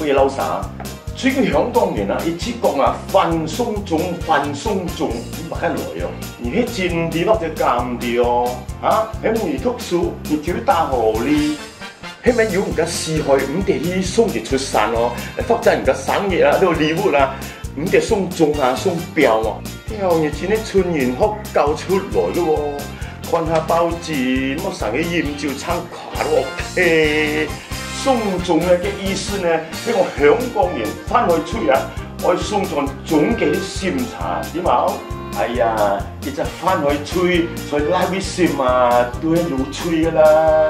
不老啥？最近香港人啊，一直讲啊反送中，反送中，你唔解来哦？你迄真地或者假地哦？啊，喺媒体书，你就打何哩？迄咪要人家四害，唔得去送佢出山哦，否則人家生日啊，都禮物啊，唔得送鐘啊，送錶啊。屌，日前啲春元福搞出來咯喎，看下報紙，乜成日研究參考都 OK。送中嘅意思呢，呢個香港人翻去吹啊，我送上總嘅審查點冇？哎呀，一隻翻去吹，所以拉啲線啊，都係要吹噶啦。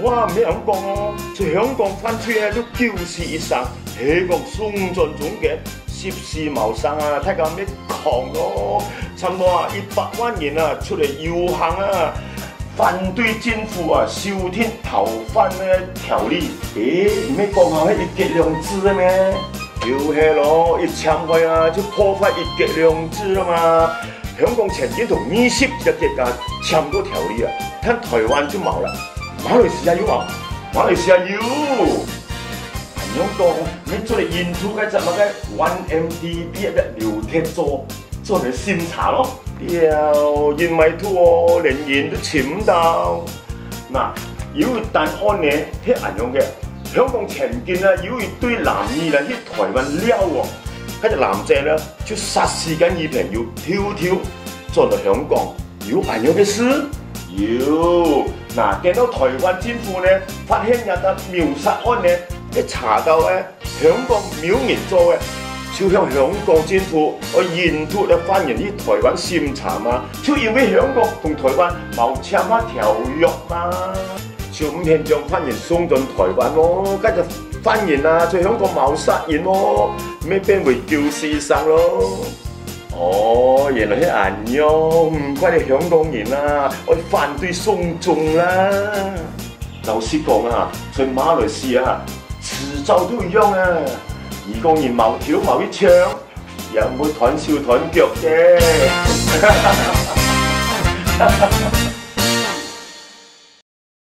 哇，咩咁講哦？在香港翻吹咧都就是一生，係講送盡總嘅涉事謀生啊，睇下咩狂咯，差唔多啊100萬人啊出嚟遊行啊！反對政府啊修訂逃犯嘅條例，唔係講下係一國兩制嘅咩？就是咯，一簽開啊就破壞一國兩制啦嘛。香港曾經同20個國家簽過條例啊，但台灣就冇啦。馬來西亞有冇？馬來西亞有。香港你做嚟研究嘅就乜嘅 1MDB 嘅劉鐵做嚟審查咯。屌，因為拖連人都簽唔到。嗱，有一單案呢，係咁樣嘅。香港曾經啊，有一對男兒嚟去台灣撩喎，嗰隻男仔呢就殺死緊女朋友，跳進到香港，有咁樣嘅事？有。嗱，見到台灣政府呢發現有單謀殺案呢，一查到咧香港冇人做嘅。就向香港政府我延託咧翻人去台灣審查嘛，就因為香港同台灣冇簽下條約嘛，就唔肯將翻人送進台灣咯，跟住翻人啊，在香港冇殺人咯，咩變為救世生咯？哦，原來係咁樣，唔怪你香港人啊，我反對送中啦。老實講啊，在馬來西亞遲早都一樣啊。義工人冇條冇一槍，又唔會斷手斷腳嘅。